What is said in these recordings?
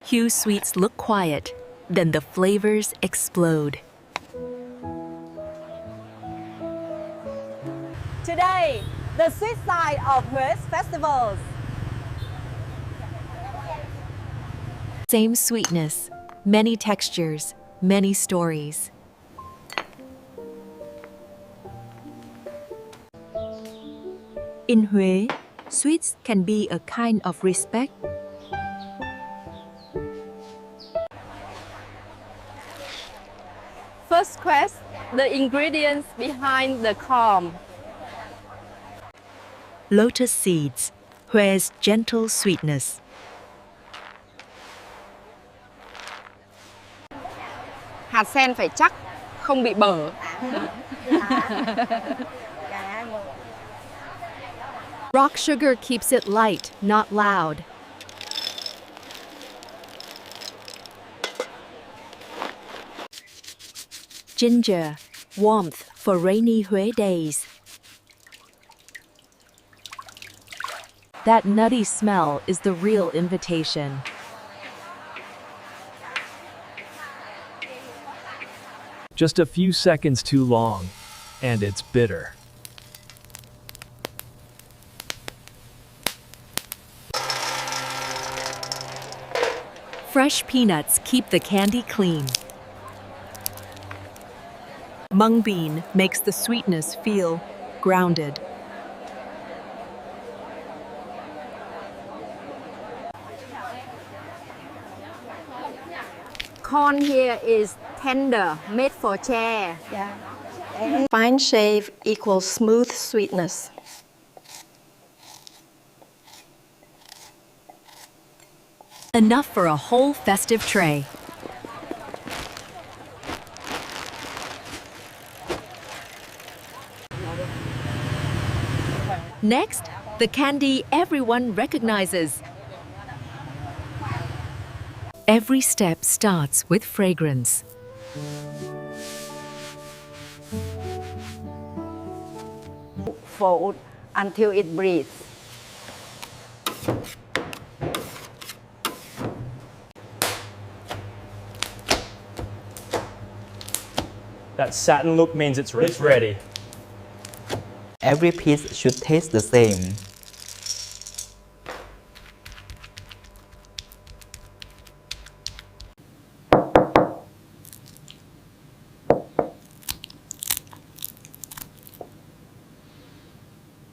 Hue sweets look quiet, then the flavors explode. Today, the sweet side of Hue's festivals. Same sweetness, many textures, many stories. In Hue, sweets can be a kind of respect. First quest, the ingredients behind the calm. Lotus seeds, Hue's gentle sweetness. Hạt sen phải chắc, không bị bở. Rock sugar keeps it light, not loud. Ginger, warmth for rainy Hue days. That nutty smell is the real invitation. Just a few seconds too long, and it's bitter. Fresh peanuts keep the candy clean. Mung bean makes the sweetness feel grounded. Corn here is tender, made for chair. Fine shave equals smooth sweetness. Enough for a whole festive tray. Next, the candy everyone recognizes. Every step starts with fragrance. Fold until it breathes. That satin look means it's ready. Every piece should taste the same.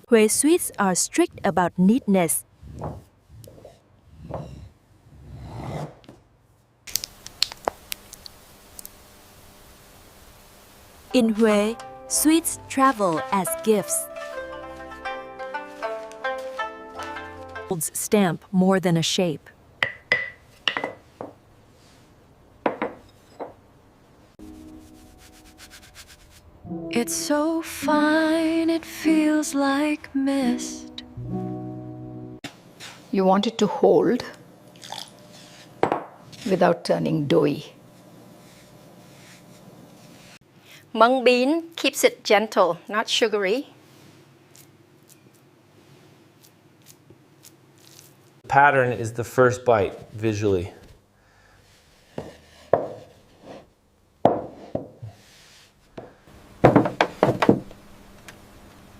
Hue sweets are strict about neatness. In Hue, sweets travel as gifts. Holds stamp more than a shape. It's so fine, it feels like mist. You want it to hold without turning doughy. Mung bean keeps it gentle, not sugary. Pattern is the first bite visually.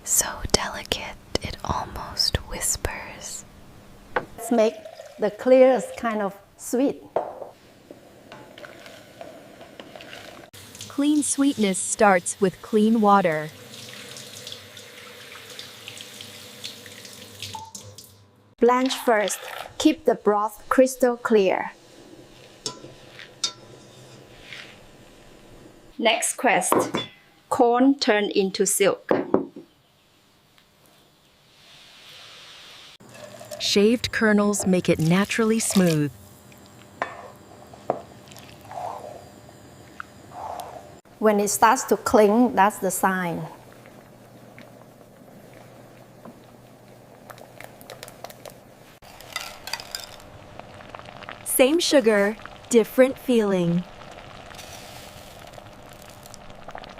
So delicate, it almost whispers. Let's make the clearest kind of sweet. Clean sweetness starts with clean water. Blanch first. Keep the broth crystal clear. Next quest. Corn turned into silk. Shaved kernels make it naturally smooth. When it starts to cling, that's the sign. Same sugar, different feeling.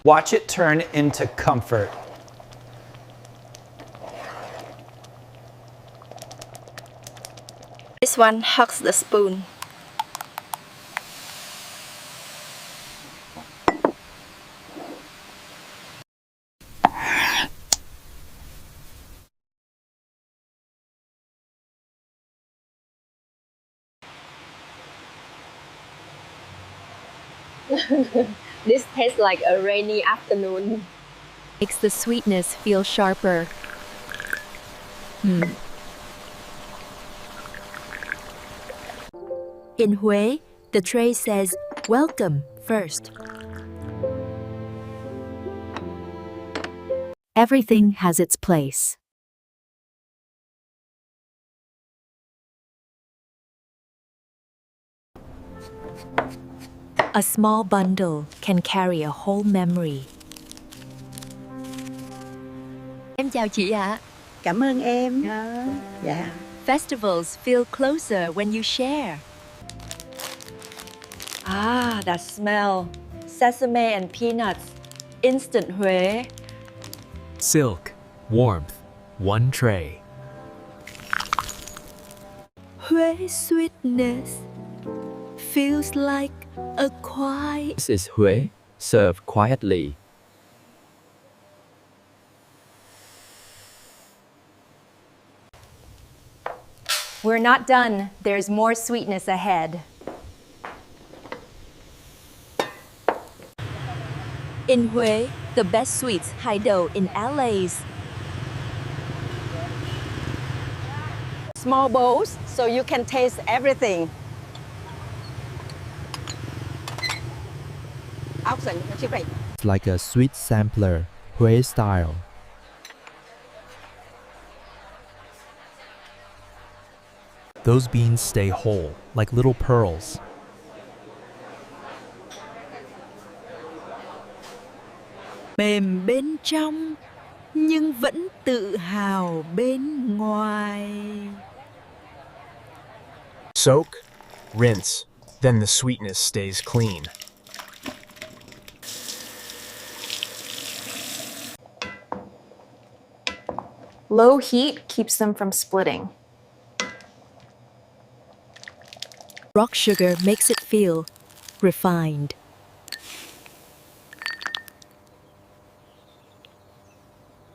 Watch it turn into comfort. This one hugs the spoon. This tastes like a rainy afternoon. Makes the sweetness feel sharper. In Huế, the tray says welcome first. Everything has its place. A small bundle can carry a whole memory. Em chào chị ạ. Cảm ơn em. Dạ. Festivals feel closer when you share. Ah, that smell. Sesame and peanuts. Instant Huế. Silk, warmth, one tray. Huế sweetness feels like a quiet. This is Huế, served quietly. We're not done. There's more sweetness ahead. In Huế, the best sweets hide out in alleys. Small bowls so you can taste everything. It's like a sweet sampler, Huế style. Those beans stay whole, like little pearls. Mềm bên trong, nhưng vẫn tự hào bên ngoài. Soak, rinse, then the sweetness stays clean. Low heat keeps them from splitting. Rock sugar makes it feel refined.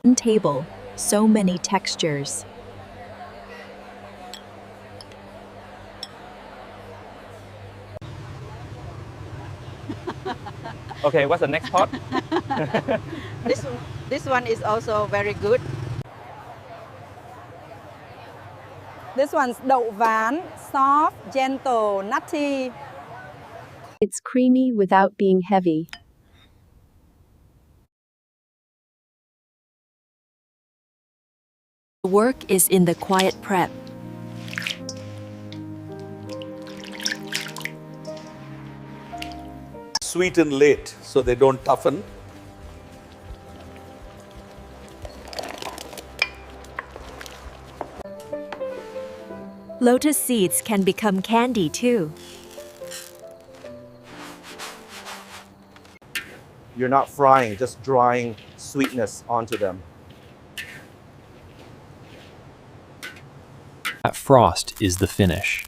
One table, so many textures. Okay, what's the next part? This one is also very good. This one's đậu ván, soft, gentle, nutty. It's creamy without being heavy. The work is in the quiet prep. Sweeten late so they don't toughen. Lotus seeds can become candy too. You're not frying, just drawing sweetness onto them. That frost is the finish.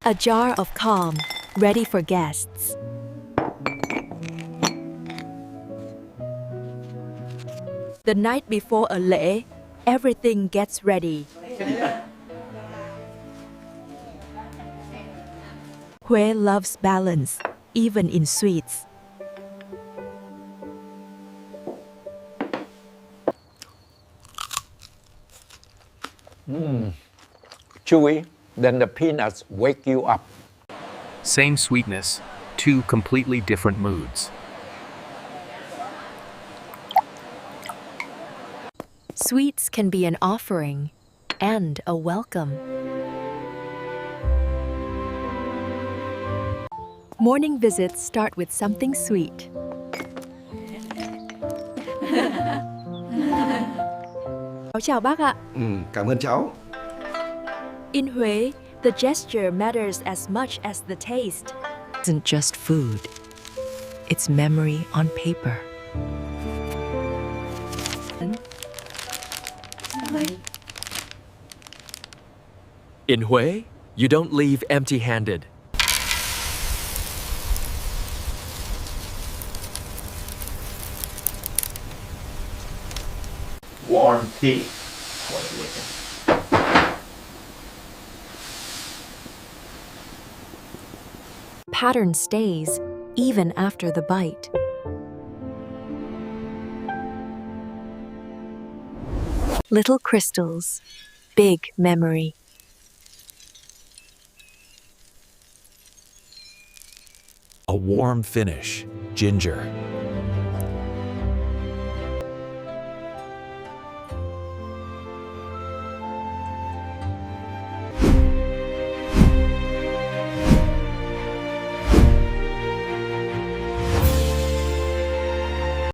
A jar of calm, ready for guests. The night before a lễ, everything gets ready. Huế loves balance, even in sweets. Chewy, then the peanuts wake you up. Same sweetness, two completely different moods. Sweets can be an offering and a welcome. Morning visits start with something sweet. Chào bác ạ. Cảm ơn cháu. In Huế, the gesture matters as much as the taste. It isn't just food, it's memory on paper. In Huế, you don't leave empty-handed. Warm tea. Pattern stays even after the bite. Little crystals, big memory. A warm finish, ginger.